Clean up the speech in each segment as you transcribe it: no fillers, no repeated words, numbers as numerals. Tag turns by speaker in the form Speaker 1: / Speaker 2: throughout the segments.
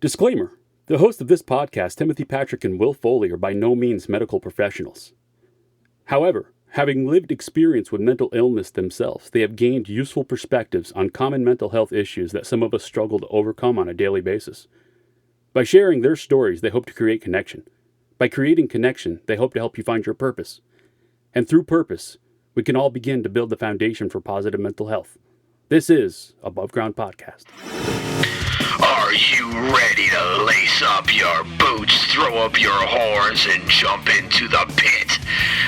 Speaker 1: Disclaimer: the hosts of this podcast, Timothy Patrick and Will Foley, are by no means medical professionals. However, having lived experience with mental illness themselves, they have gained useful perspectives on common mental health issues that some of us struggle to overcome on a daily basis. By sharing their stories, they hope to create connection. By creating connection, they hope to help you find your purpose. And through purpose, we can all begin to build the foundation for positive mental health. This is Above Ground Podcast.
Speaker 2: Are you ready to lace up your boots, throw up your horns, and jump into the pit?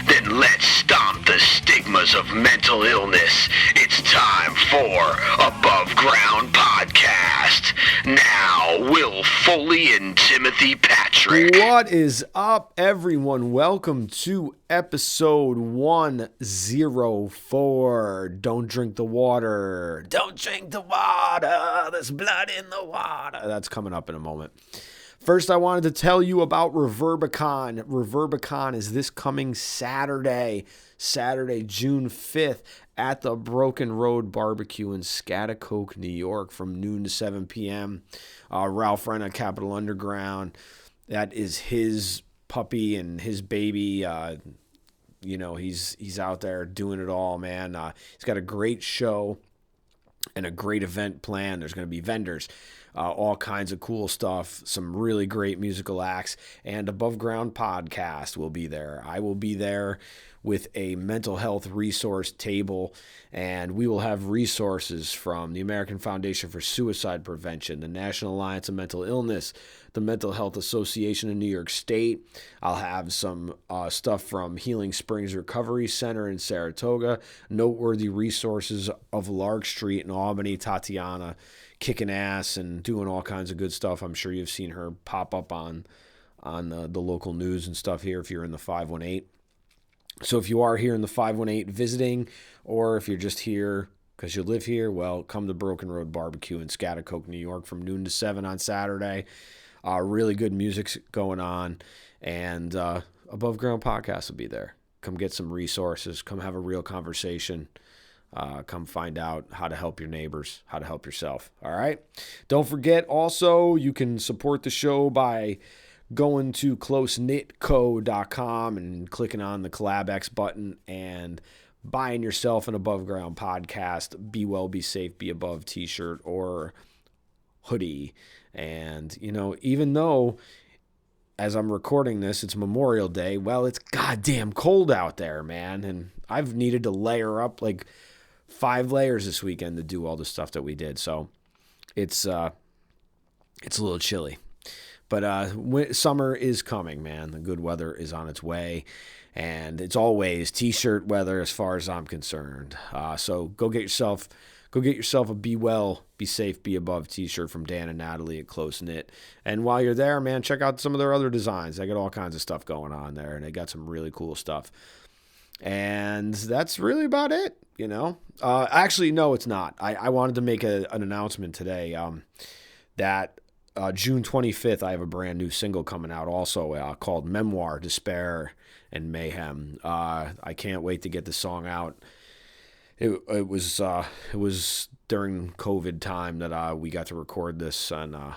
Speaker 2: Then let's stomp the stigmas of mental illness. It's time for Above Ground Podcast. Now, Will Foley and Timothy Patrick.
Speaker 3: What is up, everyone? Welcome to episode 104. Don't drink the water. Don't drink the water. There's blood in the water. That's coming up in a moment. First, I wanted to tell you about Reverbicon. Reverbicon is this coming Saturday, June 5th, at the Broken Road Barbecue in Schaghticoke, New York, from noon to 7 p.m. Ralph Renna, Capital Underground. That is his puppy and his baby. He's out there doing it all, man. He's got a great show and a great event planned. There's going to be vendors. All kinds of cool stuff, some really great musical acts, and Above Ground Podcast will be there. I will be there with a mental health resource table, and we will have resources from the American Foundation for Suicide Prevention, the National Alliance of Mental Illness, the Mental Health Association in New York State. I'll have some stuff from Healing Springs Recovery Center in Saratoga, noteworthy resources of Lark Street in Albany, Tatiana, kicking ass and doing all kinds of good stuff. I'm sure you've seen her pop up on the local news and stuff here if you're in the 518. So if you are here in the 518 visiting, or if you're just here because you live here, well, come to Broken Road Barbecue in Schaghticoke, New York from noon to 7 on Saturday. Really good music's going on, and Above Ground Podcast will be there. Come get some resources. Come have a real conversation. Come find out how to help your neighbors, how to help yourself. All right. Don't forget also, you can support the show by going to closeknitco.com and clicking on the Collab X button and buying yourself an Above Ground Podcast, Be Well, Be Safe, Be Above t-shirt or hoodie. And, even though as I'm recording this, it's Memorial Day, well, it's goddamn cold out there, man. And I've needed to layer up like 5 layers this weekend to do all the stuff that we did. So it's a little chilly, but summer is coming, man. The good weather is on its way, and it's always t-shirt weather as far as I'm concerned. So go get yourself a Be Well, Be Safe, Be Above t-shirt from Dan and Natalie at Close Knit. And while you're there, man, check out some of their other designs. They got all kinds of stuff going on there, and they got some really cool stuff. And that's really about it, Actually, no, it's not. I wanted to make an announcement today that June 25th, I have a brand new single coming out also called Memoir, Despair, and Mayhem. I can't wait to get the song out. It was during COVID time that we got to record this, and I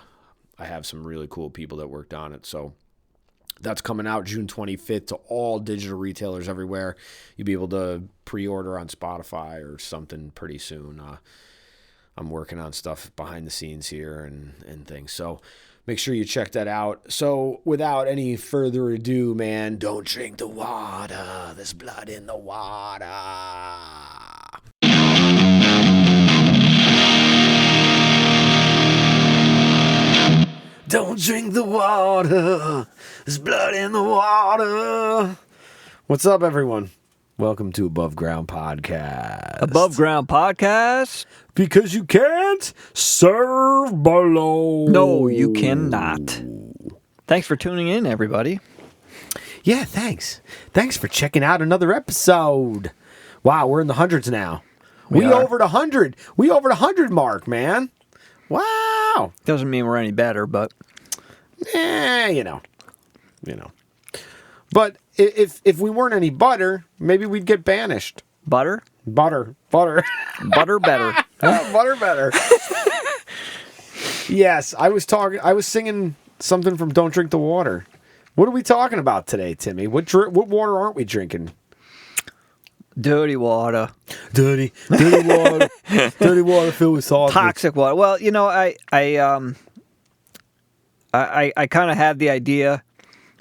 Speaker 3: have some really cool people that worked on it, so that's coming out June 25th to all digital retailers everywhere. You'll be able to pre-order on Spotify or something pretty soon. I'm working on stuff behind the scenes here and things. So make sure you check that out. So without any further ado, man, don't drink the water. There's blood in the water. Don't drink the water. There's blood in the water. What's up, everyone? Welcome to Above Ground Podcast.
Speaker 4: Above Ground Podcast?
Speaker 3: Because you can't serve below.
Speaker 4: No, you cannot. Thanks for tuning in, everybody.
Speaker 3: Yeah, thanks. Thanks for checking out another episode. Wow, we're in the hundreds now. We over the 100. We over the 100 mark, man. Wow.
Speaker 4: Doesn't mean we're any better, but
Speaker 3: you know. But if we weren't any butter, maybe we'd get banished.
Speaker 4: Butter?
Speaker 3: Butter.
Speaker 4: Butter better.
Speaker 3: Butter better. Yes, I was singing something from Don't Drink the Water. What are we talking about today, Timmy? What water aren't we drinking?
Speaker 4: Dirty water.
Speaker 3: Dirty water. Dirty water filled with salt.
Speaker 4: Toxic water. Well, I kind of had the idea,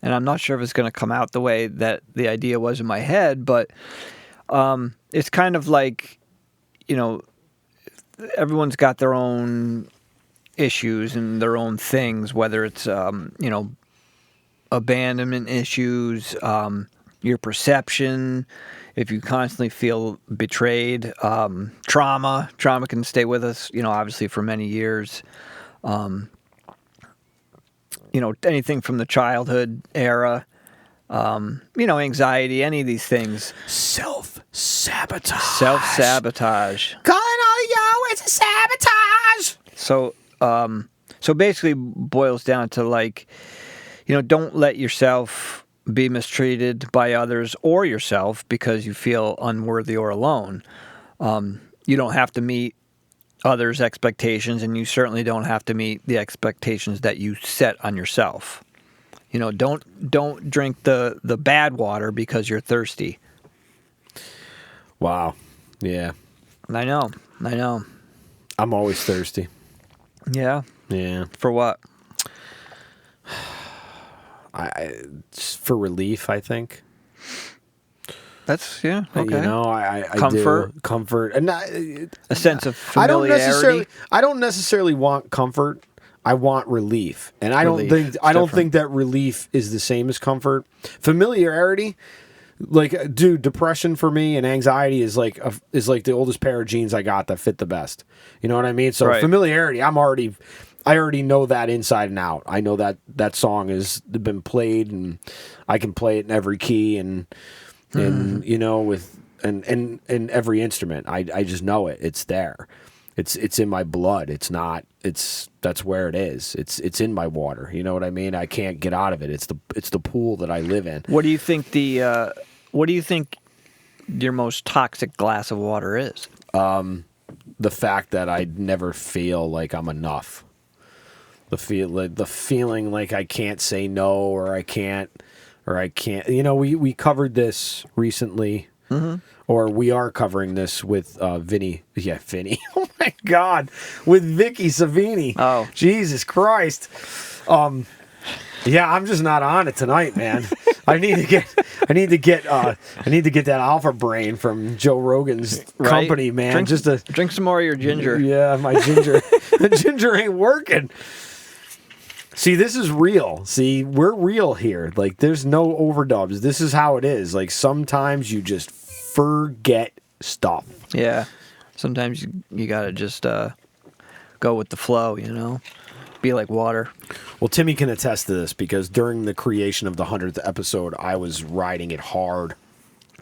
Speaker 4: and I'm not sure if it's going to come out the way that the idea was in my head, but it's kind of like, everyone's got their own issues and their own things, whether it's, abandonment issues, your perception, if you constantly feel betrayed, trauma can stay with us, obviously for many years. Anything from the childhood era, anxiety, any of these things.
Speaker 3: Self-sabotage.
Speaker 4: Self-sabotage.
Speaker 3: Calling all yo, it's a sabotage.
Speaker 4: So basically boils down to like, don't let yourself be mistreated by others or yourself because you feel unworthy or alone. You don't have to meet others' expectations, and you certainly don't have to meet the expectations that you set on yourself. Don't drink the bad water because you're thirsty.
Speaker 3: Wow. Yeah.
Speaker 4: I know.
Speaker 3: I'm always thirsty.
Speaker 4: Yeah.
Speaker 3: Yeah.
Speaker 4: For what?
Speaker 3: Just for relief, I think.
Speaker 4: That's okay.
Speaker 3: I
Speaker 4: Comfort.
Speaker 3: do. Comfort, and
Speaker 4: A sense of familiarity.
Speaker 3: I don't necessarily want comfort. I want relief, and I don't think that relief is the same as comfort. Familiarity, like, dude, depression for me and anxiety is like the oldest pair of jeans I got that fit the best. You know what I mean? So
Speaker 4: right.
Speaker 3: Familiarity, I already know that inside and out. I know that song has been played, and I can play it in every key and with every instrument. I just know it. It's there. It's in my blood. That's where it is. It's in my water. You know what I mean? I can't get out of it. It's the pool that I live in.
Speaker 4: What do you think your most toxic glass of water is?
Speaker 3: The fact that I never feel like I'm enough. The feeling like I can't say no, or I can't. We covered this recently, or we are covering this with Vinny. Yeah, Vinny. Oh my God, with Vicky Savini.
Speaker 4: Oh,
Speaker 3: Jesus Christ. Yeah, I'm just not on it tonight, man. I need to get that alpha brain from Joe Rogan's company, man.
Speaker 4: Drink some more of your ginger.
Speaker 3: Yeah, my ginger. The ginger ain't working. See, this is real. See, we're real here. Like, there's no overdubs. This is how it is. Like, sometimes you just forget stuff.
Speaker 4: Yeah. Sometimes you gotta just go with the flow, Be like water.
Speaker 3: Well, Timmy can attest to this because during the creation of the 100th episode, I was riding it hard.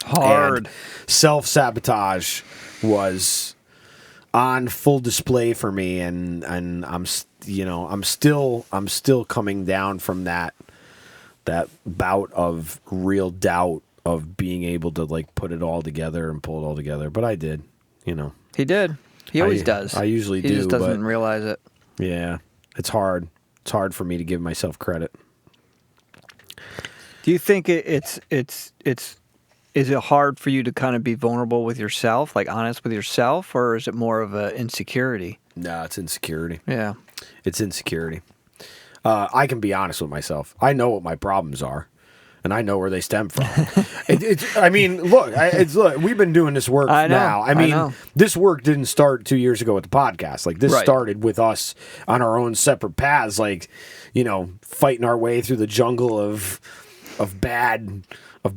Speaker 3: And self-sabotage was on full display for me, and I'm still coming down from that bout of real doubt of being able to like put it all together and pull it all together. But I did,
Speaker 4: He did. He always does.
Speaker 3: I usually do.
Speaker 4: He just doesn't realize it.
Speaker 3: Yeah, it's hard. It's hard for me to give myself credit.
Speaker 4: Do you think is it hard for you to kind of be vulnerable with yourself, like honest with yourself, or is it more of an insecurity?
Speaker 3: No, it's insecurity.
Speaker 4: Yeah.
Speaker 3: It's insecurity. I can be honest with myself. I know what my problems are, and I know where they stem from. Look, we've been doing this work now. I know. This work didn't start 2 years ago with the podcast. Like, this started with us on our own separate paths, like, fighting our way through the jungle of bad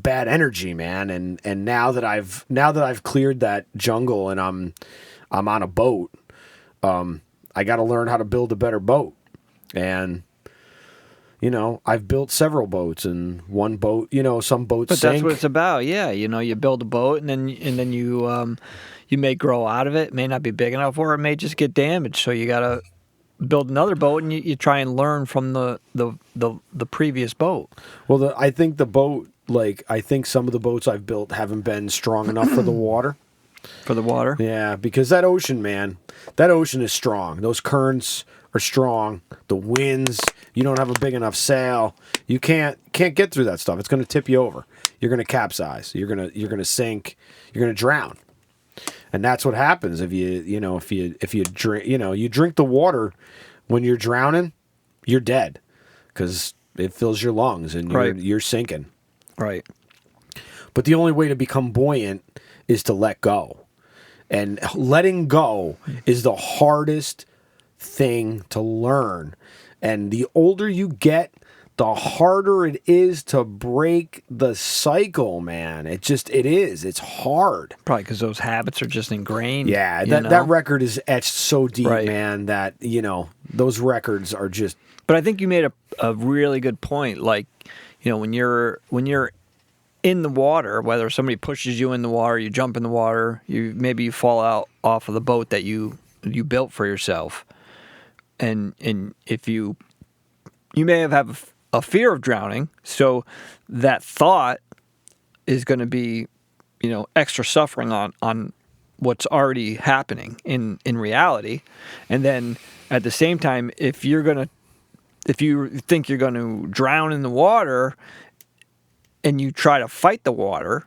Speaker 3: energy, man. And now that I've cleared that jungle and I'm on a boat, I got to learn how to build a better boat. And I've built several boats, and one boat, some boats
Speaker 4: But
Speaker 3: sink.
Speaker 4: that's what it's about. Yeah, you build a boat, and then you may grow out of it. It may not be big enough, or it may just get damaged. So you got to build another boat, and you try and learn from the previous boat.
Speaker 3: Well, I think the boat, I think some of the boats I've built haven't been strong enough for the water.
Speaker 4: For the water?
Speaker 3: Yeah, because that ocean, man, that ocean is strong. Those currents are strong, the winds, you don't have a big enough sail, you can't get through that stuff. It's going to tip you over. You're going to capsize. You're going to sink. You're going to drown. And that's what happens if you drink, you drink the water when you're drowning, you're dead because it fills your lungs and you're sinking.
Speaker 4: Right.
Speaker 3: But the only way to become buoyant is to let go. And letting go is the hardest thing to learn. And the older you get, the harder it is to break the cycle, man. It is. It's hard.
Speaker 4: Probably because those habits are just ingrained.
Speaker 3: Yeah, that record is etched so deep, man, that, those records are just...
Speaker 4: But I think you made a really good point. Like, when you're in the water, whether somebody pushes you in the water, you jump in the water, maybe you fall out off of the boat that you built for yourself. And if you may have a fear of drowning, so that thought is going to be, extra suffering on what's already happening in reality. And then at the same time, if you think you're going to drown in the water and you try to fight the water,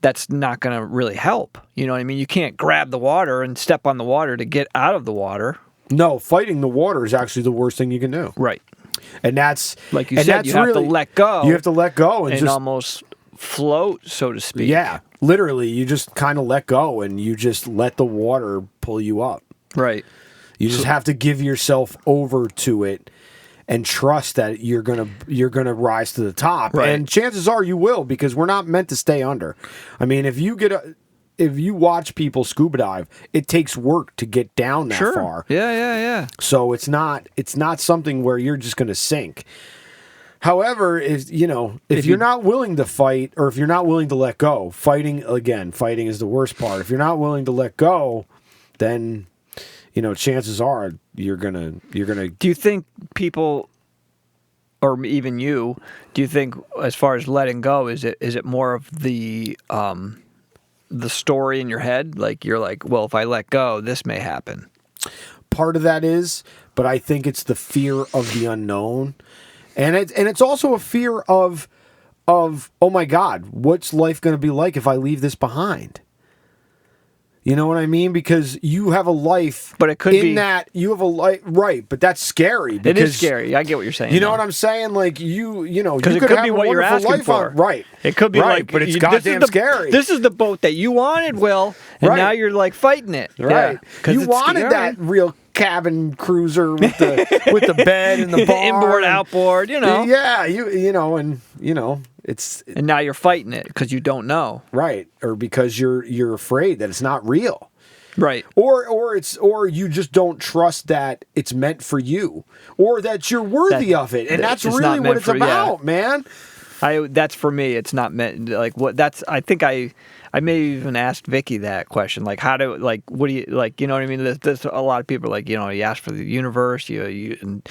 Speaker 4: that's not going to really help. You know what I mean? You can't grab the water and step on the water to get out of the water.
Speaker 3: No, fighting the water is actually the worst thing you can do.
Speaker 4: Right.
Speaker 3: And that's...
Speaker 4: Like you said, you have to let go.
Speaker 3: You have to let go and just...
Speaker 4: almost float, so to speak.
Speaker 3: Yeah. Literally, you just kind of let go and you just let the water pull you up.
Speaker 4: Right.
Speaker 3: You just have to give yourself over to it and trust that you're gonna rise to the top.
Speaker 4: Right.
Speaker 3: And chances are you will, because we're not meant to stay under. I mean, if you watch people scuba dive, it takes work to get down that far.
Speaker 4: Yeah.
Speaker 3: So it's not something where you're just going to sink. However, if you're not willing to fight, or if you're not willing to let go, fighting is the worst part. If you're not willing to let go, then chances are you're gonna.
Speaker 4: Do you think people, or even you, do you think as far as letting go, is it more of the story in your head? Like you're like, well, if I let go, this may happen.
Speaker 3: Part of that is, but I think it's the fear of the unknown, and it's also a fear of oh my God, what's life going to be like if I leave this behind? You know what I mean? Because you have a life,
Speaker 4: but it could be
Speaker 3: that you have a life, right? But that's scary.
Speaker 4: It is scary. I get what you're saying.
Speaker 3: You know what I'm saying? Like you
Speaker 4: because it could be what you're asking for,
Speaker 3: right?
Speaker 4: It could be like,
Speaker 3: but it's goddamn scary.
Speaker 4: This is the boat that you wanted, Will, and now you're like fighting it,
Speaker 3: right?
Speaker 4: Yeah,
Speaker 3: you wanted
Speaker 4: scary.
Speaker 3: that real cabin cruiser with the bed and the bar,
Speaker 4: inboard, outboard.
Speaker 3: Yeah,
Speaker 4: and now you're fighting it because you don't know,
Speaker 3: right? Or because you're afraid that it's not real,
Speaker 4: right?
Speaker 3: Or you just don't trust that it's meant for you, or that you're worthy of it, and that's really what it's about, man.
Speaker 4: That's for me. It's not meant like what. That's I think I may even asked Vicky that question, like what do you like? You know what I mean? There's a lot of people like you ask for the universe, and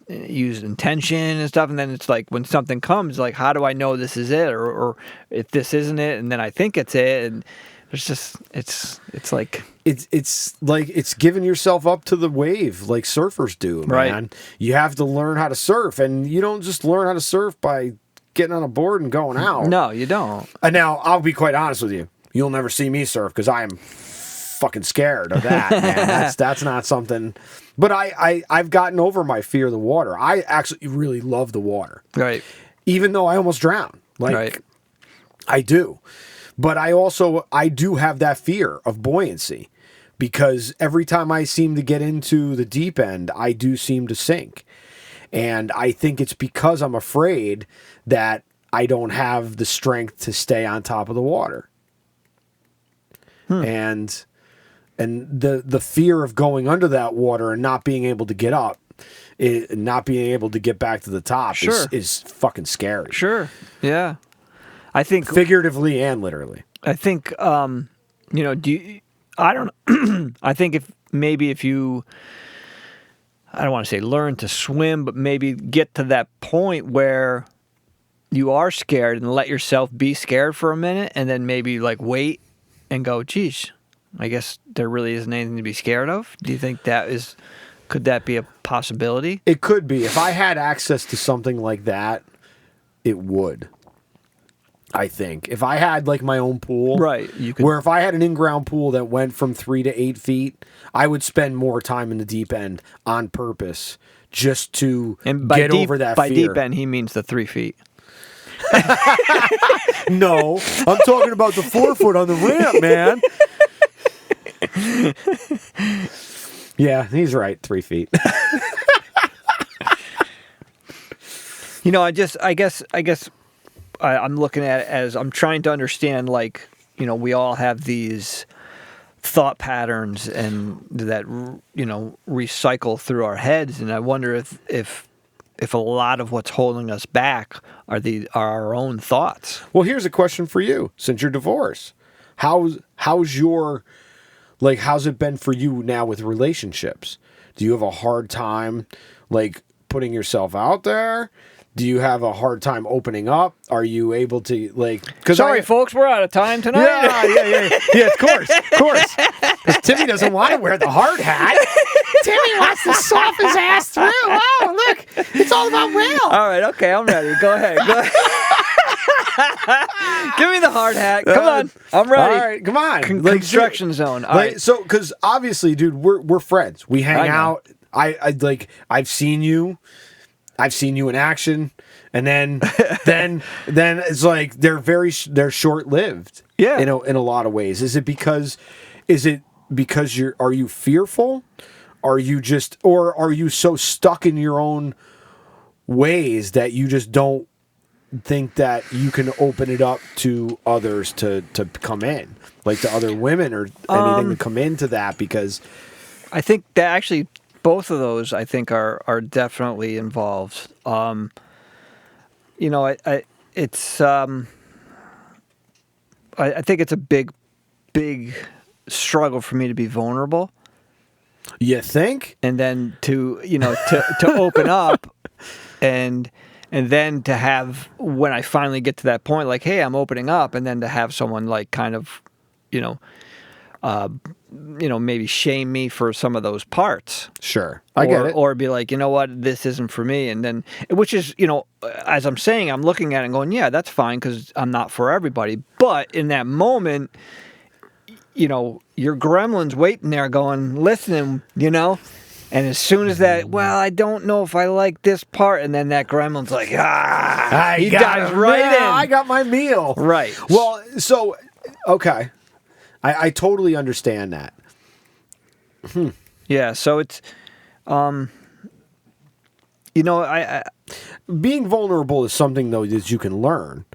Speaker 4: use intention and stuff, and then it's like when something comes, like how do I know this is it, or if this isn't it, and then I think it's it, and it's just it's like it's giving yourself up to the wave like surfers do, man. Right.
Speaker 3: You have to learn how to surf, and you don't just learn how to surf by getting on a board and going out.
Speaker 4: No, you don't.
Speaker 3: And now, I'll be quite honest with you. You'll never see me surf because I am fucking scared of that, man. That's not something... But I've gotten over my fear of the water. I actually really love the water.
Speaker 4: Right.
Speaker 3: Even though I almost drown.
Speaker 4: Right.
Speaker 3: I do. But I do have that fear of buoyancy, because every time I seem to get into the deep end, I do seem to sink. And I think it's because I'm afraid that I don't have the strength to stay on top of the water. And the fear of going under that water and not being able to get up, not being able to get back to the top is fucking scary.
Speaker 4: Sure. Yeah. I think
Speaker 3: figuratively and literally.
Speaker 4: I think I don't I think if you I don't want to say learn to swim, but maybe get to that point where you are scared and let yourself be scared for a minute, and then maybe like wait and go, geez, I guess there really isn't anything to be scared of. Do you think that is Could that be a possibility?
Speaker 3: It could be. If I had access to something like that, it would. I think. If I had like my own pool,
Speaker 4: Right, you could-
Speaker 3: where if I had an in-ground pool that went from 3 to 8 feet, I would spend more time in the deep end on purpose just to
Speaker 4: And by
Speaker 3: get
Speaker 4: deep,
Speaker 3: over that
Speaker 4: by
Speaker 3: fear.
Speaker 4: deep end, he means the 3 feet.
Speaker 3: No, I'm talking about the 4 foot on the ramp, man. Yeah, he's right. 3 feet.
Speaker 4: You know, I guess I'm looking at it as I'm trying to understand, like, you know, we all have these thought patterns and that, you know, recycle through our heads. And I wonder if a lot of what's holding us back are our own thoughts.
Speaker 3: Well, here's a question for you. Since you're divorced, how's it been for you now with relationships? Do you have a hard time, like, putting yourself out there? Do you have a hard time opening up? Are you able to, like...
Speaker 4: Sorry, folks, we're out of time tonight.
Speaker 3: Yeah, of course. Because Timmy doesn't want to wear the hard hat. Timmy wants to soft his ass through. Oh, look, it's all about Will.
Speaker 4: All right, okay, I'm ready. Go ahead. Give me the hard hat. Come on, I'm ready.
Speaker 3: All right, come on.
Speaker 4: Construction zone. All right.
Speaker 3: So, because obviously, dude, we're friends. We hang
Speaker 4: I know.
Speaker 3: out. I've seen you in action, and then it's like they're short lived.
Speaker 4: Yeah.
Speaker 3: In a lot of ways. Is it because are you fearful? Are you so stuck in your own ways that you just don't think that you can open it up to others to come in, like to other women or anything to come into that? Because
Speaker 4: I think that actually both of those I think are definitely involved. You know, I think it's a big struggle for me to be vulnerable,
Speaker 3: you think,
Speaker 4: and then to open up, and then to have, when I finally get to that point, like, hey, I'm opening up, and then to have someone like kind of, maybe shame me for some of those parts.
Speaker 3: Sure, I get it.
Speaker 4: Or be like, you know what, this isn't for me. And then, which is, as I'm saying, I'm looking at it and going, yeah, that's fine because I'm not for everybody. But in that moment, your gremlin's waiting there going, listening, And as soon as that, well, I don't know if I like this part. And then that gremlin's like, he dives right in.
Speaker 3: I got my meal.
Speaker 4: Right.
Speaker 3: Well, so, okay. I totally understand that.
Speaker 4: Yeah, so it's,
Speaker 3: being vulnerable is something, though, that you can learn.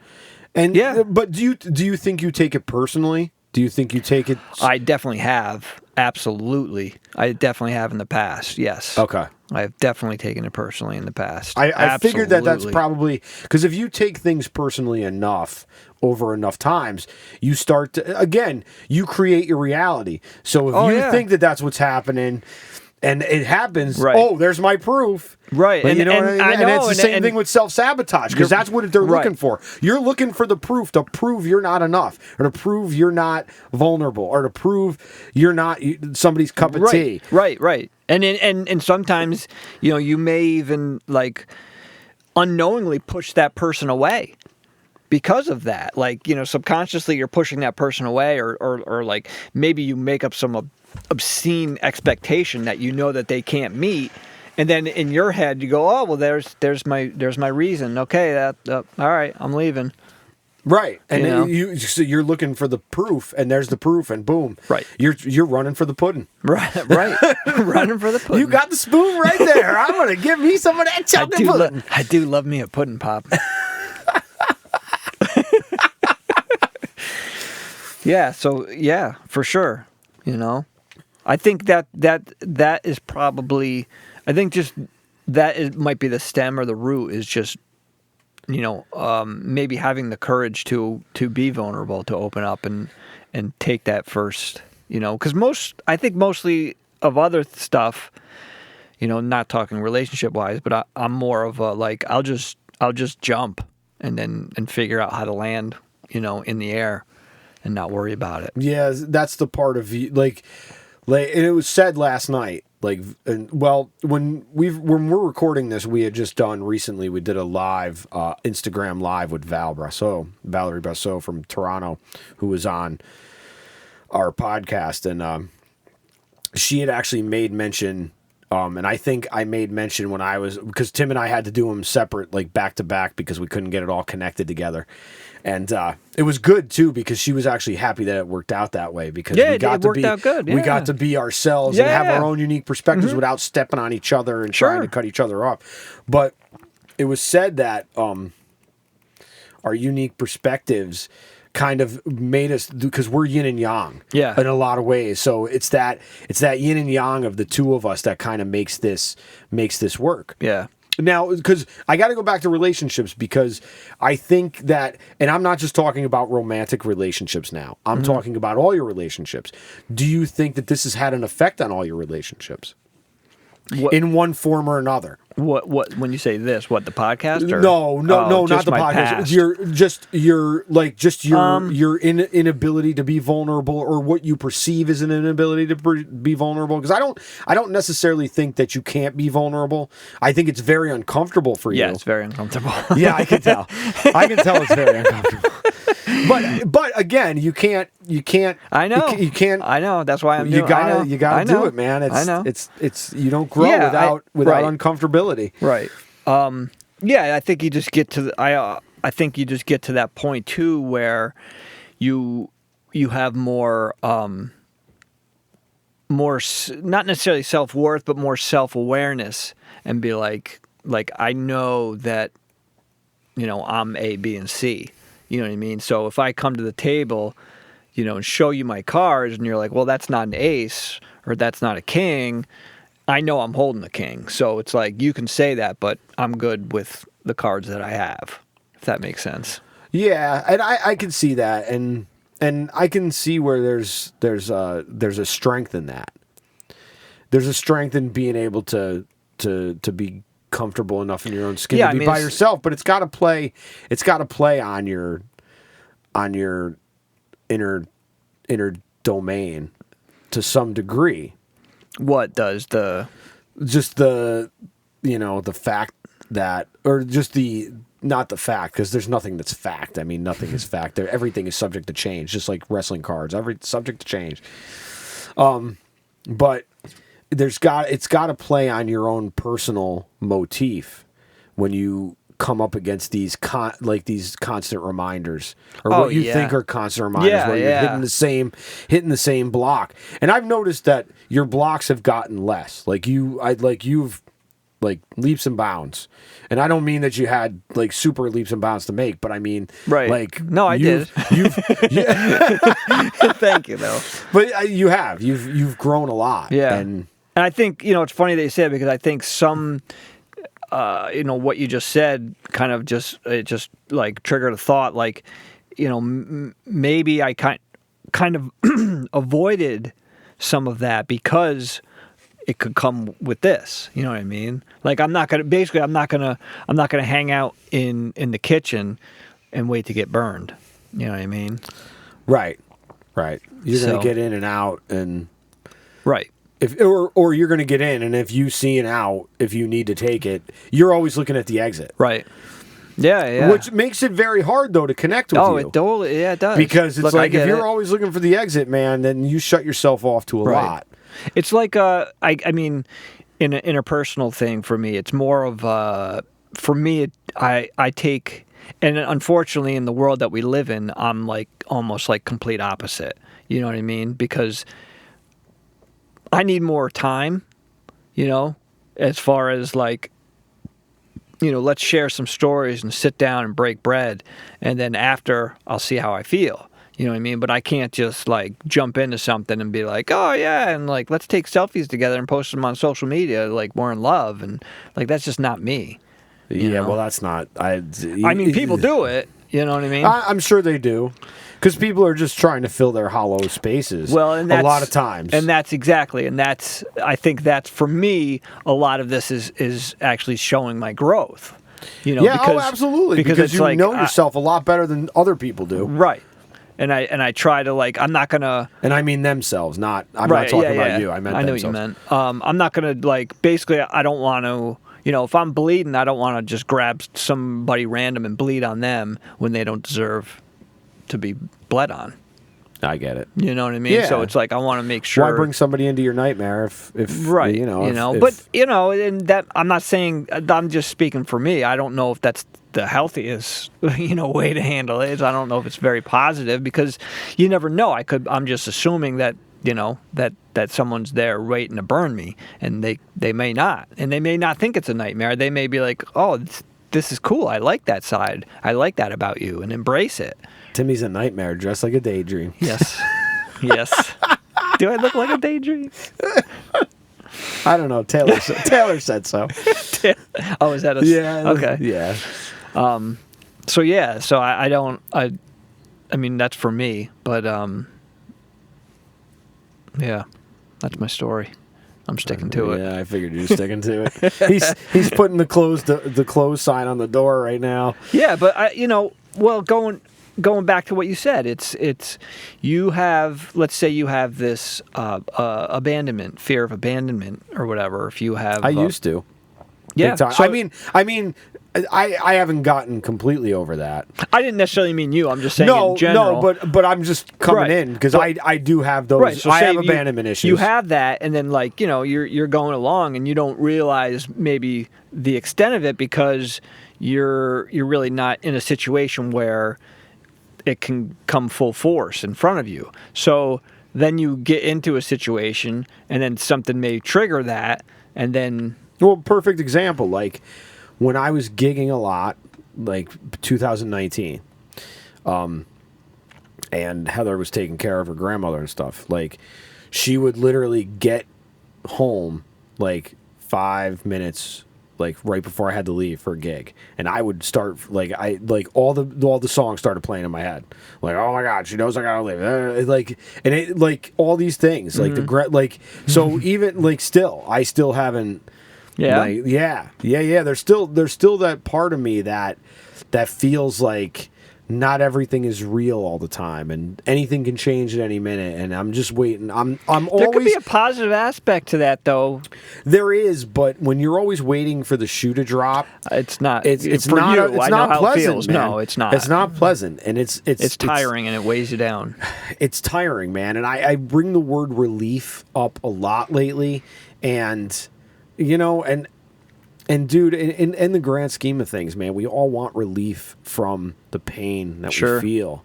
Speaker 3: And
Speaker 4: yeah.
Speaker 3: But do you think you take it personally? Do you think you take it?
Speaker 4: I definitely have. Absolutely. I definitely have in the past. Yes.
Speaker 3: Okay.
Speaker 4: I've definitely taken it personally in the past.
Speaker 3: I figured that's probably because if you take things personally enough over enough times, you start to, again, you create your reality. So if you think that that's what's happening and it happens,
Speaker 4: right.
Speaker 3: Oh, there's my proof.
Speaker 4: Right.
Speaker 3: But
Speaker 4: and
Speaker 3: it's the same thing with self-sabotage because that's what they're looking for. You're looking for the proof to prove you're not enough or to prove you're not vulnerable or to prove you're not somebody's cup of tea.
Speaker 4: Right. And sometimes, you may even like unknowingly push that person away because of that. Like, subconsciously you're pushing that person away or like maybe you make up some obscene expectation that that they can't meet. And then in your head you go, oh, well, there's my reason. Okay, all right, I'm leaving.
Speaker 3: Right, and then so you're looking for the proof, and there's the proof, and boom,
Speaker 4: right,
Speaker 3: you're running for the pudding.
Speaker 4: Right, running for the pudding.
Speaker 3: You got the spoon right there. I'm gonna give me some of that chocolate pudding.
Speaker 4: I do love me a pudding pop. Yeah, so yeah, for sure. I think that is probably. I think just might be the stem or the root is just. Maybe having the courage to be vulnerable, to open up and take that first, because I think mostly of other stuff, not talking relationship wise, but I'm more of a, like, I'll just jump and figure out how to land, in the air and not worry about it.
Speaker 3: Yeah. That's the part of you, like, and it was said last night when we're recording this, we had just done recently. We did a live Instagram live with Valerie Brasseau from Toronto, who was on our podcast, and she had actually made mention. And I think I made mention when because Tim and I had to do them separate, like back to back, because we couldn't get it all connected together. And it was good too, because she was actually happy that it worked out that way, because we got we got to be ourselves and have our own unique perspectives without stepping on each other and trying to cut each other off. But it was said that our unique perspectives kind of made us, because we're yin and yang in a lot of ways. So it's that yin and yang of the two of us that kind of makes this work.
Speaker 4: Yeah.
Speaker 3: Now, because I got to go back to relationships, because I think that, and I'm not just talking about romantic relationships now, I'm talking about all your relationships. Do you think that this has had an effect on all your relationships? In one form or another?
Speaker 4: What when you say this, the podcast? Or?
Speaker 3: No, not the podcast. Your inability to be vulnerable, or what you perceive as an inability to be vulnerable. Because I don't necessarily think that you can't be vulnerable. I think it's very uncomfortable for you.
Speaker 4: Yeah, it's very uncomfortable.
Speaker 3: Yeah, I can tell. I can tell it's very uncomfortable. But again, you can't.
Speaker 4: I know.
Speaker 3: You can't.
Speaker 4: I know. That's why
Speaker 3: you gotta do it, man.
Speaker 4: I know.
Speaker 3: It's you don't grow without uncomfortability.
Speaker 4: Right. Yeah, I think you just get to I think you just get to that point too, where you have more not necessarily self-worth, but more self-awareness, and be like I know that, I'm A, B, and C. You know what I mean? So if I come to the table, and show you my cards, and you're like, well, that's not an ace, or that's not a king, I know I'm holding the king. So it's like, you can say that, but I'm good with the cards that I have, if that makes sense.
Speaker 3: Yeah, and I can see that, and I can see where there's a strength in that. There's a strength in being able to be comfortable enough in your own skin to be by yourself, but it's got to play on your inner domain to some degree.
Speaker 4: What does the
Speaker 3: fact that, or just not the fact, because there's nothing that's fact. I mean, nothing is fact. Everything is subject to change, just like wrestling cards. Subject to change. But it's got to play on your own personal motif when you come up against these constant reminders, or what you think are constant reminders, where you're hitting the same block. And I've noticed that your blocks have gotten less. You've leaps and bounds. And I don't mean that you had super leaps and bounds to make, but I mean,
Speaker 4: no, I did. Thank you, though.
Speaker 3: But you've grown a lot.
Speaker 4: Yeah. And I think, it's funny that you said, because I think some, what you just said kind of just triggered a thought, maybe I kind of avoided some of that because it could come with this. You know what I mean? I'm not gonna hang out in the kitchen and wait to get burned. You know what I mean?
Speaker 3: Right. You're gonna get in and out, and
Speaker 4: right.
Speaker 3: Or you're going to get in, and if you see an out, if you need to take it, you're always looking at the exit.
Speaker 4: Right. Yeah.
Speaker 3: Which makes it very hard, though, to connect with you.
Speaker 4: It does.
Speaker 3: Because it's if you're always looking for the exit, man, then you shut yourself off to a lot.
Speaker 4: It's like, I mean, in an interpersonal thing for me, it's more of, for me, I take, and unfortunately in the world that we live in, I'm almost complete opposite. You know what I mean? Because I need more time, as far as let's share some stories and sit down and break bread. And then after, I'll see how I feel. You know what I mean? But I can't just jump into something and be like, oh yeah, and let's take selfies together and post them on social media we're in love. And that's just not me.
Speaker 3: Yeah, well, that's not. I
Speaker 4: mean, people do it. You know what I mean?
Speaker 3: I'm sure they do. Because people are just trying to fill their hollow spaces. Well, and a lot of times,
Speaker 4: and I think that's for me. A lot of this is actually showing my growth.
Speaker 3: Absolutely. Because you know yourself a lot better than other people do.
Speaker 4: Right. I try to like, I'm not gonna.
Speaker 3: And I mean themselves, not. I'm not talking about you. I meant
Speaker 4: I know
Speaker 3: themselves.
Speaker 4: what you meant. I'm not gonna like. Basically, I don't want to. If I'm bleeding, I don't want to just grab somebody random and bleed on them when they don't deserve to be bled on.
Speaker 3: I get it.
Speaker 4: You know what I mean?
Speaker 3: Yeah.
Speaker 4: So it's like I want to make sure.
Speaker 3: Why bring somebody into your nightmare if
Speaker 4: right?
Speaker 3: if,
Speaker 4: and that I'm not saying. I'm just speaking for me. I don't know if that's the healthiest way to handle it. I don't know if it's very positive because you never know. I'm just assuming that that someone's there waiting to burn me, and they may not, and they may not think it's a nightmare. They may be like, oh, this is cool. I like that side. I like that about you, and embrace it.
Speaker 3: Timmy's a nightmare dressed like a daydream.
Speaker 4: Yes. Yes. Do I look like a daydream?
Speaker 3: I don't know. Taylor said so.
Speaker 4: Oh, is that a...
Speaker 3: Yeah.
Speaker 4: Okay.
Speaker 3: Yeah.
Speaker 4: So I don't... I mean, that's for me, but yeah, that's my story. I'm sticking to it.
Speaker 3: Yeah, I figured you were sticking to it. He's putting the close sign on the door right now.
Speaker 4: Yeah, but going back to what you said, it's you have, let's say you have this abandonment, fear of abandonment or whatever. If you have,
Speaker 3: I used to.
Speaker 4: Yeah.
Speaker 3: So,
Speaker 4: I
Speaker 3: I haven't gotten completely over that.
Speaker 4: I didn't necessarily mean you. I'm just saying in general.
Speaker 3: No, but I'm just coming in because I do have those.
Speaker 4: Right, so
Speaker 3: I
Speaker 4: say
Speaker 3: have abandonment issues.
Speaker 4: You have that, and then you're going along, and you don't realize maybe the extent of it because you're really not in a situation where it can come full force in front of you. So then you get into a situation, and then something may trigger that, and then...
Speaker 3: Well, perfect example, like when I was gigging a lot, like 2019, and Heather was taking care of her grandmother and stuff, like she would literally get home like 5 minutes like right before I had to leave for a gig, and I would start all the songs started playing in my head, like, oh my god, she knows I gotta leave, all these things, like so even still I still haven't. Yeah. There's still that part of me that feels like not everything is real all the time, and anything can change at any minute. And I'm just waiting. I'm always.
Speaker 4: There could be a positive aspect to that, though.
Speaker 3: There is, but when you're always waiting for the shoe to drop,
Speaker 4: it's not.
Speaker 3: It's
Speaker 4: for
Speaker 3: not.
Speaker 4: You,
Speaker 3: It's
Speaker 4: I
Speaker 3: not
Speaker 4: know how
Speaker 3: pleasant.
Speaker 4: It feels.
Speaker 3: Man.
Speaker 4: No, it's not.
Speaker 3: It's not pleasant, and it's
Speaker 4: tiring, and it weighs you down. It's
Speaker 3: tiring, man. And I bring the word relief up a lot lately, and. And dude, in the grand scheme of things, man, we all want relief from the pain that we feel.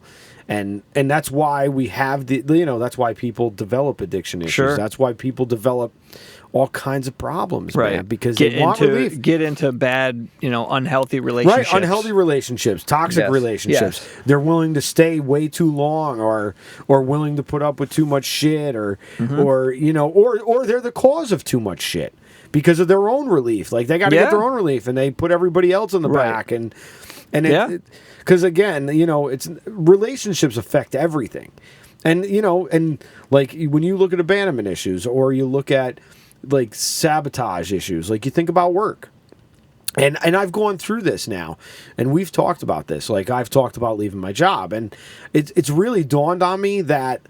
Speaker 3: And that's why we have that's why people develop addiction issues.
Speaker 4: Sure.
Speaker 3: That's why people develop all kinds of problems,
Speaker 4: right?
Speaker 3: Man, because they want relief.
Speaker 4: Get into bad, unhealthy relationships.
Speaker 3: Right, unhealthy relationships, toxic relationships. Yes. They're willing to stay way too long, or willing to put up with too much shit, or they're the cause of too much shit. Because of their own relief, like they got to get their own relief, and they put everybody else in the back, and because again, it's relationships affect everything, and and like when you look at abandonment issues, or you look at like sabotage issues, like you think about work, and I've gone through this now, and we've talked about this, like I've talked about leaving my job, and it's really dawned on me that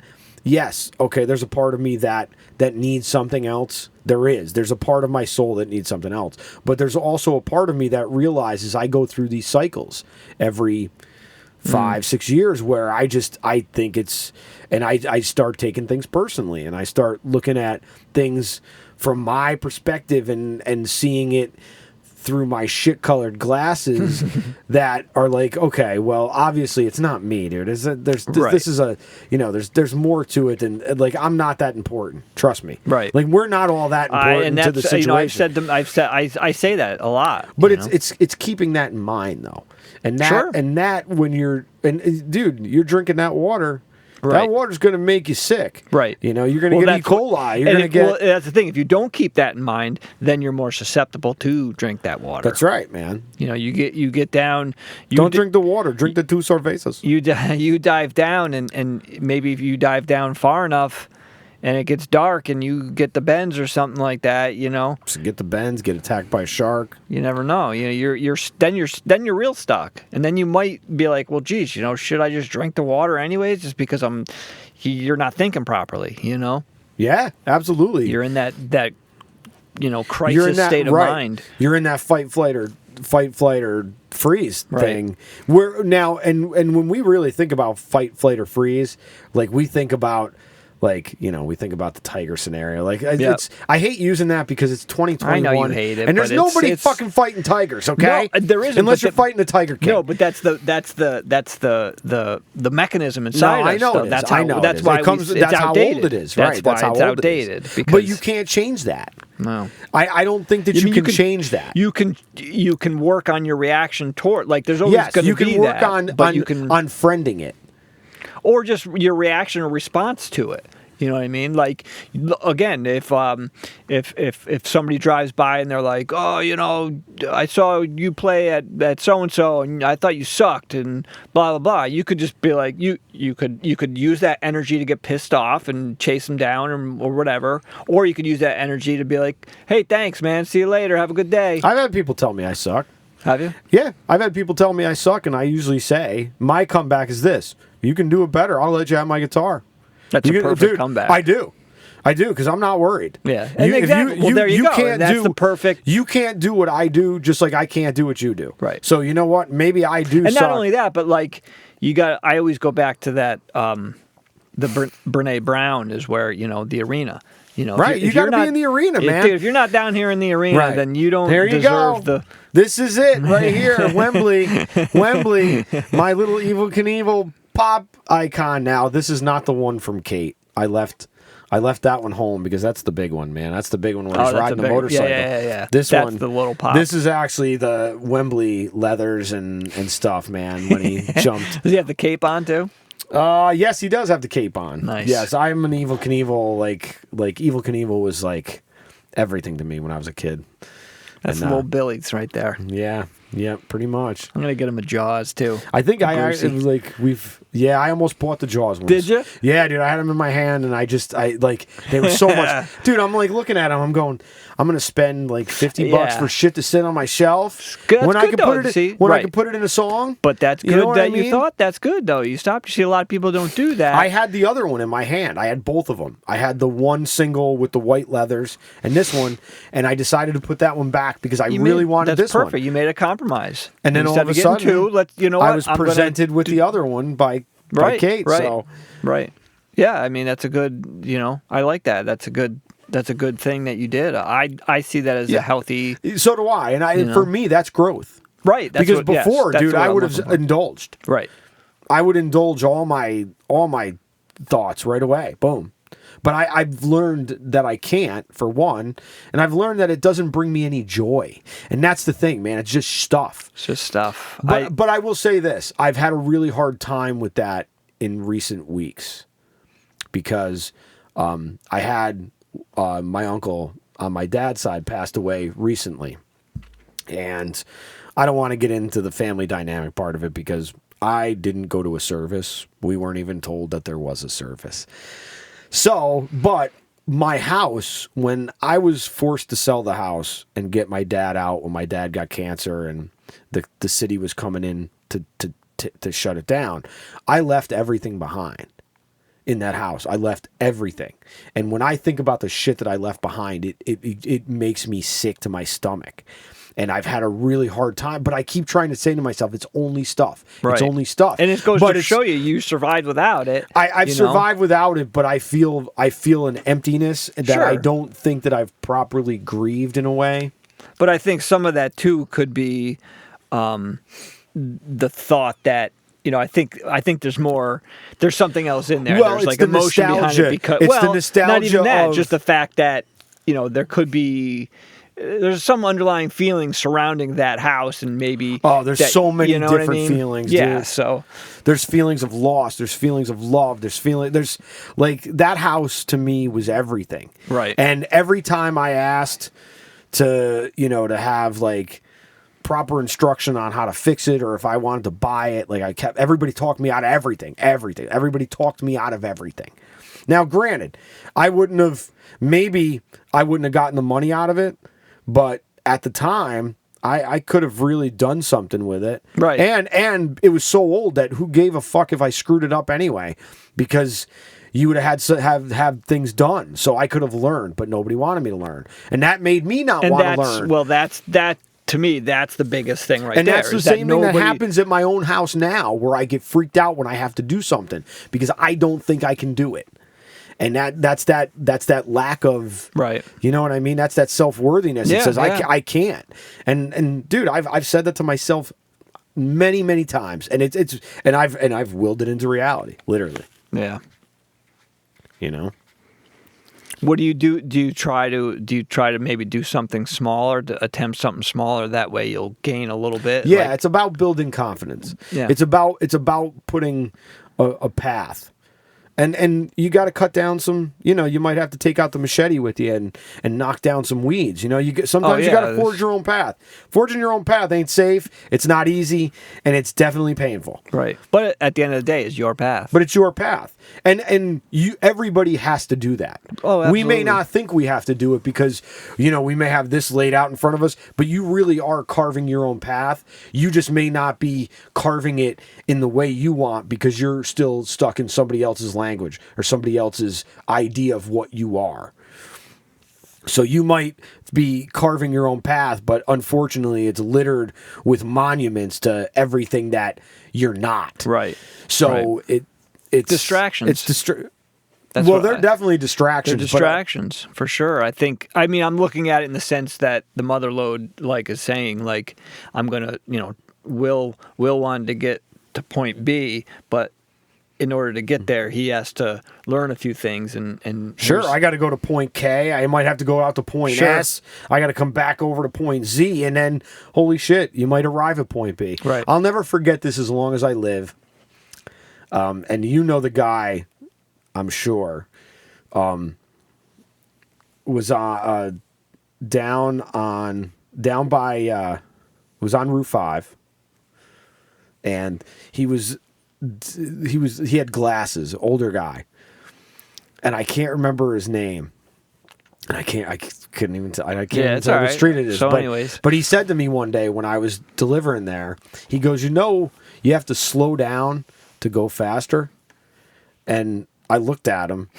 Speaker 3: yes, okay, there's a part of me that needs something else. There's a part of my soul that needs something else. But there's also a part of me that realizes I go through these cycles every 5-6 years where I think it's, and I start taking things personally, and I start looking at things from my perspective and seeing it through my shit-colored glasses that are like, okay, well, obviously it's not me, dude. This is a, there's more to it than, like, I'm not that important. Trust me.
Speaker 4: Right.
Speaker 3: Like, we're not all that important to the situation.
Speaker 4: I say that a lot.
Speaker 3: But it's keeping that in mind, though. And that when you're, dude, you're drinking that water. Right. That water's going to make you sick.
Speaker 4: Right.
Speaker 3: You're going to get E. coli. You're going to get.
Speaker 4: Well, that's the thing. If you don't keep that in mind, then you're more susceptible to drink that water.
Speaker 3: That's right, man.
Speaker 4: You get down.
Speaker 3: Don't drink the water. Drink the 2 cervezas.
Speaker 4: You dive down, and maybe if you dive down far enough, and it gets dark and you get the bends or something like that,
Speaker 3: So get the bends, get attacked by a shark.
Speaker 4: you never know. Then you're real stuck, and then you might be like, well, geez, should I just drink the water anyways, just because you're not thinking properly,
Speaker 3: Yeah, absolutely.
Speaker 4: You're in that crisis state of mind.
Speaker 3: You're in that fight, flight, or freeze
Speaker 4: Right.
Speaker 3: thing. We're now, and when we really think about fight, flight, or freeze, like we think about. We think about the tiger scenario. I hate using that because it's 2021.
Speaker 4: I know you hate it,
Speaker 3: and there's
Speaker 4: but
Speaker 3: nobody
Speaker 4: it's
Speaker 3: fucking fighting tigers. Okay,
Speaker 4: No, there isn't,
Speaker 3: unless
Speaker 4: but
Speaker 3: you're fighting the tiger king.
Speaker 4: No, but that's the mechanism inside
Speaker 3: I
Speaker 4: us.
Speaker 3: know
Speaker 4: though.
Speaker 3: it is.
Speaker 4: That's
Speaker 3: I
Speaker 4: how.
Speaker 3: know
Speaker 4: That's
Speaker 3: it is.
Speaker 4: why
Speaker 3: It comes-
Speaker 4: it's
Speaker 3: that's how old
Speaker 4: outdated.
Speaker 3: it is,
Speaker 4: That's
Speaker 3: right, that's
Speaker 4: why
Speaker 3: how
Speaker 4: it's
Speaker 3: old it is.
Speaker 4: outdated. Because
Speaker 3: But you can't change that.
Speaker 4: No.
Speaker 3: I don't think that
Speaker 4: I
Speaker 3: you
Speaker 4: mean,
Speaker 3: can change that.
Speaker 4: You can work on your reaction toward, like, there's always
Speaker 3: Yes,
Speaker 4: going to
Speaker 3: you
Speaker 4: be
Speaker 3: can work
Speaker 4: that, but you can
Speaker 3: unfriending it.
Speaker 4: or just your reaction or response to it. You know what I mean? Like, again, if somebody drives by and they're like, oh, I saw you play at so and so, and I thought you sucked, and blah blah blah. You could just be like, you could use that energy to get pissed off and chase them down or whatever, or you could use that energy to be like, hey, thanks, man, see you later, have a good day.
Speaker 3: I've had people tell me I suck.
Speaker 4: Have you?
Speaker 3: Yeah, I've had people tell me I suck, and I usually say my comeback is this: you can do it better. I'll let you have my guitar.
Speaker 4: That's a perfect comeback.
Speaker 3: I do, because I'm not worried.
Speaker 4: Yeah, and exactly. Well, there you go.
Speaker 3: Can't
Speaker 4: That's the perfect.
Speaker 3: You can't do what I do, just like I can't do what you do.
Speaker 4: Right.
Speaker 3: So you know what? Maybe I do.
Speaker 4: And
Speaker 3: suck.
Speaker 4: not only that, but like I always go back to that. The Brene Brown is where the arena.
Speaker 3: Right, you got to be in the arena, man.
Speaker 4: Dude, if you're not down here in the arena, then you don't deserve the.
Speaker 3: This is it right here, Wembley, my little Evel Knievel pop icon. Now, this is not the one from Kate. I left that one home because that's the big one, man. That's the big one where he's riding the motorcycle.
Speaker 4: Yeah.
Speaker 3: That's
Speaker 4: the little pop.
Speaker 3: This is actually the Wembley leathers and stuff, man. When he jumped.
Speaker 4: Does he have the cape on too?
Speaker 3: Yes, he does have the cape on.
Speaker 4: Nice.
Speaker 3: Yes, I'm an Evel Knievel. Like Evel Knievel was like everything to me when I was a kid.
Speaker 4: That's little Billy's right there.
Speaker 3: Yeah, pretty much.
Speaker 4: I'm gonna get him a Jaws too.
Speaker 3: I think it was like I almost bought the Jaws ones.
Speaker 4: Did you?
Speaker 3: Yeah, dude. I had them in my hand, and they were so much. Dude, I'm like looking at them. I'm going. I'm gonna spend like $50 for shit to sit on my shelf.
Speaker 4: That's
Speaker 3: when I
Speaker 4: good,
Speaker 3: can
Speaker 4: though,
Speaker 3: put it
Speaker 4: see?
Speaker 3: when I
Speaker 4: Right.
Speaker 3: can put it in a song.
Speaker 4: But that's good
Speaker 3: You know what I
Speaker 4: you
Speaker 3: mean?
Speaker 4: thought. That's good though. You stopped. You see, a lot of people don't do that.
Speaker 3: I had the other one in my hand. I had both of them. I had the one single with the white leathers and this one, and I decided to put that one back because I really wanted
Speaker 4: that's
Speaker 3: this
Speaker 4: perfect.
Speaker 3: one.
Speaker 4: You made a compromise.
Speaker 3: And then
Speaker 4: Instead
Speaker 3: all of a
Speaker 4: getting
Speaker 3: sudden,
Speaker 4: two,
Speaker 3: I was presented with the other one by Kate.
Speaker 4: Right.
Speaker 3: So
Speaker 4: Right. Yeah, I mean that's a good. I like that. That's a good thing that you did. I see that as a healthy.
Speaker 3: So do I, and for me, that's growth.
Speaker 4: Right. That's
Speaker 3: Because
Speaker 4: what, yes,
Speaker 3: before,
Speaker 4: that's
Speaker 3: dude,
Speaker 4: what
Speaker 3: I
Speaker 4: I'm
Speaker 3: would have
Speaker 4: looking for.
Speaker 3: indulged.
Speaker 4: Right.
Speaker 3: I would indulge all my thoughts right away. Boom. But I've learned that I can't, for one, and I've learned that it doesn't bring me any joy. And that's the thing, man. It's just stuff.
Speaker 4: It's just stuff.
Speaker 3: But I will say this. I've had a really hard time with that in recent weeks because I had my uncle on my dad's side passed away recently. And I don't want to get into the family dynamic part of it because I didn't go to a service. We weren't even told that there was a service. So, but my house, when I was forced to sell the house and get my dad out when my dad got cancer and the city was coming in to shut it down, I left everything behind in that house. I left everything. And when I think about the shit that I left behind, it makes me sick to my stomach. And I've had a really hard time, but I keep trying to say to myself, it's only stuff.
Speaker 4: Right.
Speaker 3: It's only stuff.
Speaker 4: And it goes to show you survived without it.
Speaker 3: I've survived without it, but I feel an emptiness that I don't think that I've properly grieved in a way.
Speaker 4: But I think some of that too could be the thought that I think there's something else in there.
Speaker 3: Well,
Speaker 4: there's
Speaker 3: it's
Speaker 4: like
Speaker 3: the
Speaker 4: emotion
Speaker 3: nostalgia.
Speaker 4: behind it because
Speaker 3: It's the nostalgia
Speaker 4: not even that,
Speaker 3: of-
Speaker 4: just the fact that there could be. There's some underlying feelings surrounding that house, and maybe
Speaker 3: there's so many
Speaker 4: what I
Speaker 3: different
Speaker 4: mean?
Speaker 3: feelings.
Speaker 4: Yeah,
Speaker 3: dude.
Speaker 4: so
Speaker 3: there's feelings of loss. There's feelings of love. There's like that house to me was everything.
Speaker 4: Right.
Speaker 3: And every time I asked to have like proper instruction on how to fix it or if I wanted to buy it. Like everybody talked me out of everything. Everybody talked me out of everything. Now, granted, I wouldn't have gotten the money out of it, but at the time, I could have really done something with it.
Speaker 4: Right.
Speaker 3: And it was so old that who gave a fuck if I screwed it up anyway? Because you would have had to have things done. So I could have learned, but nobody wanted me to learn. And that made me not want to learn.
Speaker 4: Well, that to me, that's the biggest thing right there.
Speaker 3: And that's the same thing that happens at my own house now, where I get freaked out when I have to do something because I don't think I can do it. And that's that lack of,
Speaker 4: right.
Speaker 3: You know what I mean? That's that self-worthiness.
Speaker 4: Yeah,
Speaker 3: it says
Speaker 4: yeah.
Speaker 3: I can't. And dude, I've said that to myself many times, and I've willed it into reality, literally.
Speaker 4: Yeah.
Speaker 3: You know.
Speaker 4: What do you do? Do you try to maybe do something smaller, to attempt something smaller? That way you'll gain a little bit.
Speaker 3: Yeah, it's about building confidence.
Speaker 4: Yeah.
Speaker 3: It's about putting a path. And you got to cut down some, you might have to take out the machete with you and knock down some weeds. You got to forge your own path. Forging your own path ain't safe. It's not easy, and it's definitely painful.
Speaker 4: Right. But at the end of the day, it's your path.
Speaker 3: But it's your path. And everybody has to do that.
Speaker 4: Oh, absolutely.
Speaker 3: We may not think we have to do it because, we may have this laid out in front of us, but you really are carving your own path. You just may not be carving it in the way you want because you're still stuck in somebody else's language or somebody else's idea of what you are. So you might be carving your own path, but unfortunately it's littered with monuments to everything that you're not.
Speaker 4: Right.
Speaker 3: So
Speaker 4: right.
Speaker 3: It's
Speaker 4: distractions.
Speaker 3: They're definitely distractions.
Speaker 4: They're distractions for sure. I'm looking at it in the sense that the mother lode is saying I'm gonna Will wanted to get to point B, but in order to get there, he has to learn a few things. And
Speaker 3: sure, I got to go to point K. I might have to go out to point S. I got to come back over to point Z, and then, holy shit, you might arrive at point B.
Speaker 4: Right.
Speaker 3: I'll never forget this as long as I live. And the guy, I'm sure, was down by was on Route 5, and he had glasses, older guy, and I can't remember his name, and I couldn't even tell what street it is.
Speaker 4: So anyways,
Speaker 3: but he said to me one day when I was delivering there, he goes, you have to slow down to go faster, and I looked at him,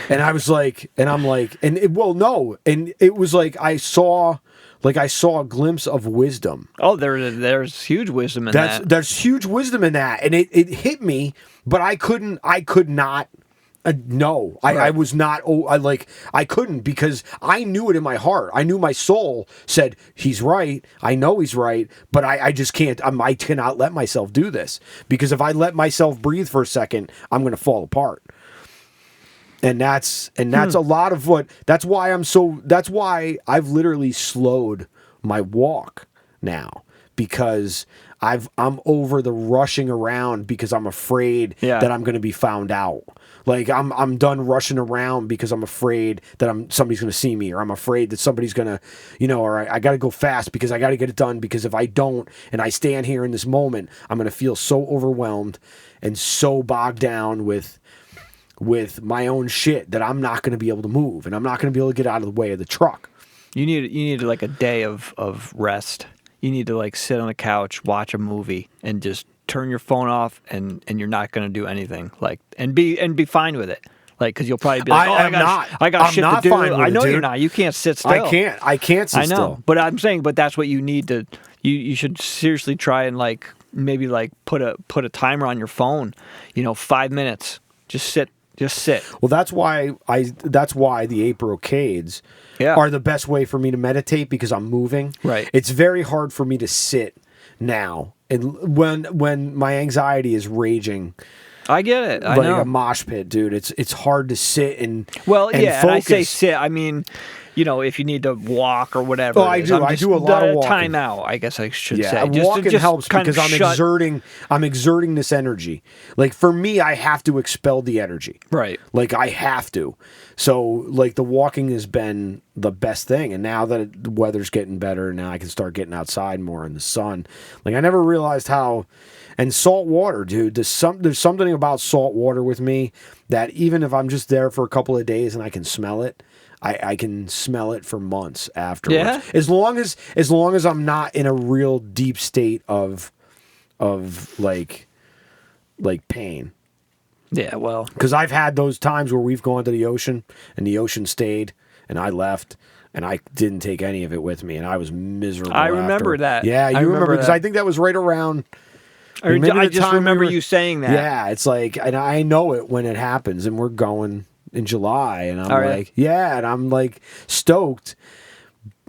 Speaker 3: and I was like, and I'm like, and it was like I saw a glimpse of wisdom.
Speaker 4: Oh, there's huge wisdom in that.
Speaker 3: There's huge wisdom in that, and it hit me, but I could not. No,
Speaker 4: Right.
Speaker 3: I was not. I couldn't because I knew it in my heart. I knew my soul said he's right. I know he's right, but I just can't. I cannot let myself do this because if I let myself breathe for a second, I'm going to fall apart. And that's a lot of what. That's why I've literally slowed my walk now because I'm over the rushing around because I'm afraid that I'm going to be found out. Like I'm done rushing around because I'm afraid that somebody's going to see me, or I'm afraid that somebody's going to, or I got to go fast because I got to get it done, because if I don't and I stand here in this moment, I'm going to feel so overwhelmed and so bogged down with my own shit that I'm not going to be able to move, and I'm not going to be able to get out of the way of the truck. You
Speaker 4: need like a day of rest. You need to sit on the couch, watch a movie, and just turn your phone off, and you're not going to do anything. And be fine with it. Because you'll probably be like, I got shit to do. I know you're not. You can't sit still.
Speaker 3: I can't sit still.
Speaker 4: I know. But I'm saying, that's what you need to. You should seriously try and maybe put a timer on your phone. 5 minutes. Just sit.
Speaker 3: Well, that's why the 8 brocades are the best way for me to meditate, because I'm moving.
Speaker 4: Right.
Speaker 3: It's very hard for me to sit now, and when my anxiety is raging.
Speaker 4: I get it.
Speaker 3: I know. A mosh pit, dude. It's hard to sit and
Speaker 4: focus.
Speaker 3: And
Speaker 4: I say sit. I mean, if you need to walk or whatever.
Speaker 3: Oh, I do. I do a lot of walking.
Speaker 4: Time out, I guess I should say.
Speaker 3: Walking helps because I'm exerting this energy. Like for me, I have to expel the energy.
Speaker 4: Right.
Speaker 3: Like I have to. So like the walking has been the best thing. And now that the weather's getting better, now I can start getting outside more in the sun. Like I never realized how. And salt water, dude. There's something about salt water with me that even if I'm just there for a couple of days and I can smell it, I can smell it for months afterwards.
Speaker 4: Yeah.
Speaker 3: As long as I'm not in a real deep state of like pain.
Speaker 4: Yeah, well,
Speaker 3: because I've had those times where we've gone to the ocean and the ocean stayed and I left. And I didn't take any of it with me, and I was miserable.
Speaker 4: I remember that.
Speaker 3: Yeah, you remember because I think that was right around.
Speaker 4: I just remember you saying that.
Speaker 3: Yeah, it's like, and I know it when it happens, and we're going in July, and I'm like, yeah, and I'm like stoked,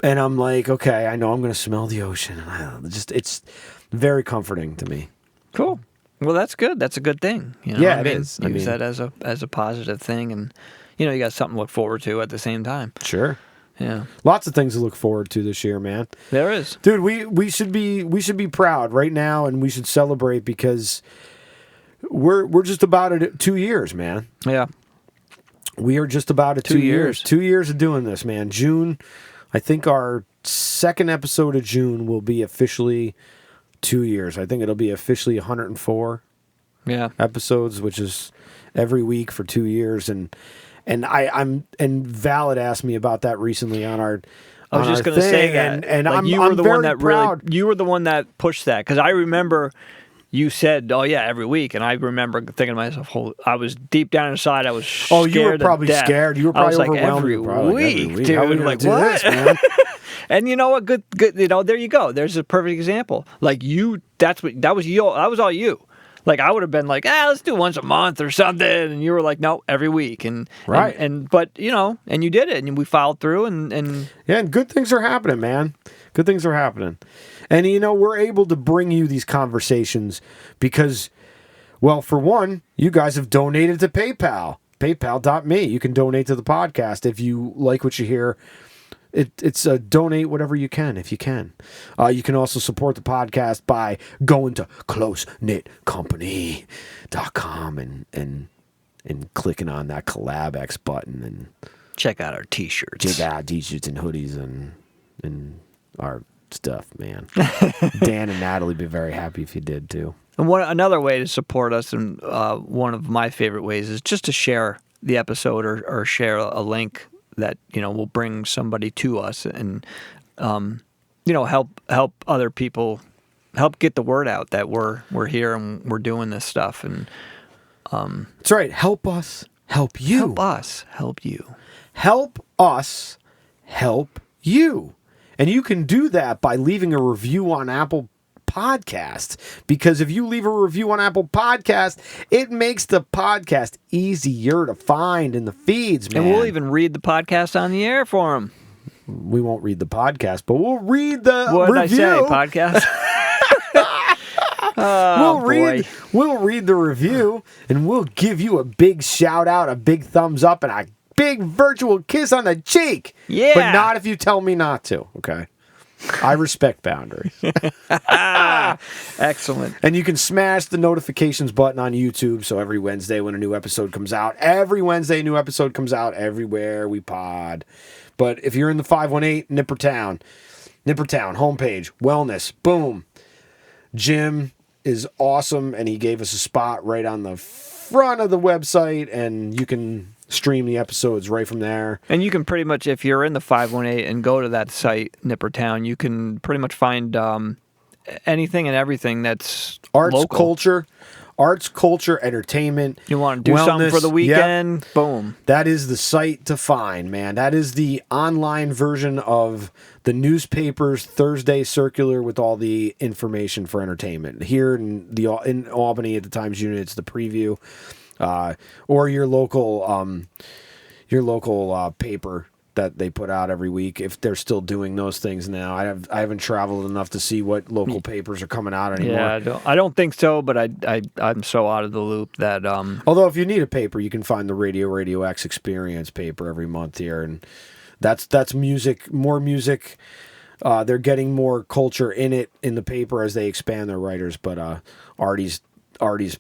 Speaker 3: and I'm like, okay, I know I'm going to smell the ocean, and it's very comforting to me.
Speaker 4: Cool. Well, that's good. That's a good thing.
Speaker 3: Yeah, it is.
Speaker 4: Use that as a positive thing, and you got something to look forward to at the same time.
Speaker 3: Sure.
Speaker 4: Yeah.
Speaker 3: Lots of things to look forward to this year, man.
Speaker 4: There is.
Speaker 3: Dude, we should be proud right now, and we should celebrate because we're just about at 2 years, man.
Speaker 4: Yeah.
Speaker 3: We are just about at 2 years. 2 years of doing this, man. June, I think our second episode of June will be officially 2 years. I think it'll be officially 104 episodes, which is every week for 2 years. And Valid asked me about that recently on our.
Speaker 4: I was just going to say that,
Speaker 3: and
Speaker 4: like
Speaker 3: I'm very proud.
Speaker 4: You were the one that pushed that because I remember you said, "Oh yeah, every week," and I remember thinking to myself, I was deep down inside, I was scared.
Speaker 3: Oh, you were probably scared. You were probably overwhelmed.
Speaker 4: Every week, dude.
Speaker 3: How are we
Speaker 4: like
Speaker 3: do
Speaker 4: what?
Speaker 3: This, man?
Speaker 4: And you know what? Good. There you go. There's a perfect example. Like you, that was you. That was all you. Like I would have been like, let's do once a month or something, and you were like, no, every week, but and you did it, and we followed through, and
Speaker 3: yeah, and good things are happening, man. Good things are happening, and we're able to bring you these conversations because, well, for one, you guys have donated to PayPal, PayPal.me. You can donate to the podcast if you like what you hear. It's donate whatever you can if you can. You can also support the podcast by going to closeknitcompany.com and clicking on that Collab X button and
Speaker 4: check out our t-shirts.
Speaker 3: Check out t-shirts and hoodies and our stuff, man. Dan and Natalie would be very happy if you did too.
Speaker 4: And another way to support us, and one of my favorite ways, is just to share the episode or share a link that will bring somebody to us and help other people, help get the word out that we're here and we're doing this stuff. And
Speaker 3: that's right. Help us help you.
Speaker 4: Help us help you.
Speaker 3: Help us help you. And you can do that by leaving a review on Apple Podcast, because if you leave a review on Apple Podcast, it makes the podcast easier to find in the feeds, man.
Speaker 4: And we'll even read the podcast on the air for them.
Speaker 3: We won't read the podcast, but we'll read the
Speaker 4: what
Speaker 3: review.
Speaker 4: What did I say? Podcast?
Speaker 3: We'll read the review, and we'll give you a big shout out, a big thumbs up, and a big virtual kiss on the cheek.
Speaker 4: Yeah.
Speaker 3: But not if you tell me not to, okay? I respect boundaries.
Speaker 4: Excellent.
Speaker 3: And you can smash the notifications button on YouTube, so every Wednesday when a new episode comes out, every episode comes out everywhere we pod. But if you're in the 518 Nippertown homepage, wellness, boom. Jim is awesome, and he gave us a spot right on the front of the website, and you can stream the episodes right from there.
Speaker 4: And you can pretty much, if you're in the 518 and go to that site, Nippertown, you can pretty much find anything and everything that's local.
Speaker 3: Arts, culture, entertainment.
Speaker 4: You want to do something for the weekend? Yep. Boom.
Speaker 3: That is the site to find, man. That is the online version of the newspaper's Thursday circular with all the information for entertainment. Here in Albany at the Times Unit, it's the preview. Or your local paper that they put out every week, if they're still doing those things now. I haven't traveled enough to see what local papers are coming out anymore.
Speaker 4: Yeah, I don't think so, but I'm so out of the loop that
Speaker 3: although if you need a paper, you can find the Radio X Experience paper every month here, and that's music, more music. They're getting more culture in the paper as they expand their writers. But Artie's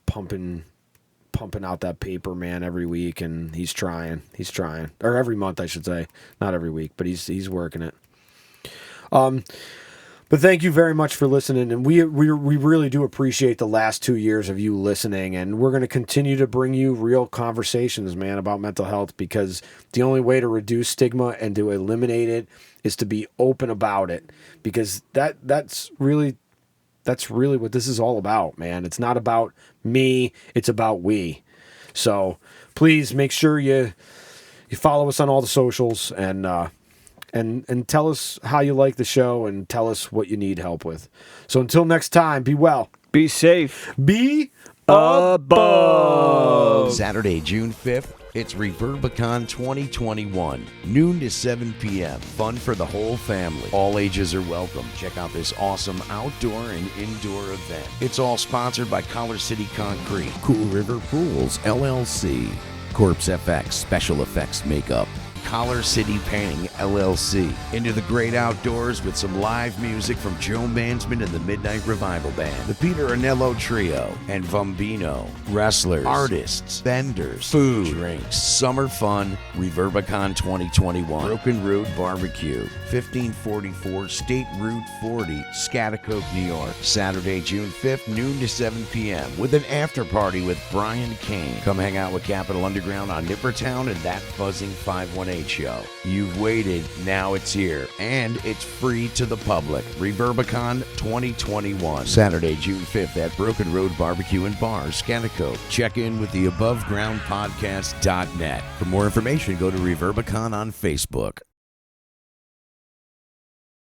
Speaker 3: pumping out that paper, man, every week, and he's trying, or every month, I should say, not every week, but he's working it. But thank you very much for listening, and we really do appreciate the last 2 years of you listening, and we're going to continue to bring you real conversations, man, about mental health, because the only way to reduce stigma and to eliminate it is to be open about it, because that's really what this is all about, man. It's not about me, it's about we. So please make sure you follow us on all the socials, and tell us how you like the show, and tell us what you need help with. So until next time, be well.
Speaker 4: Be safe.
Speaker 3: Be above.
Speaker 5: Saturday, June 5th, it's Reverbicon 2021, noon to 7 p.m. Fun for the whole family. All ages are welcome. Check out this awesome outdoor and indoor event. It's all sponsored by Collar City Concrete, Cool River Pools, LLC, Corpse FX, Special Effects Makeup, Collar City Painting, LLC. Into the great outdoors with some live music from Joe Mansman and the Midnight Revival Band, the Peter Anello Trio, and Vumbino. Wrestlers, artists, vendors, food, drinks, summer fun. Reverbicon 2021. Broken Road Barbecue, 1544 State Route 40, Schaghticoke, New York. Saturday, June 5th, noon to 7 p.m. with an after party with Brian Kane. Come hang out with Capital Underground on Nippertown and that buzzing 518 show. You've waited, now it's here, and it's free to the public. Reverbicon 2021, Saturday, June 5th at Broken Road Barbecue and Bar, Schaghticoke. Check in with the abovegroundpodcast.net. For more information, go to Reverbicon on Facebook.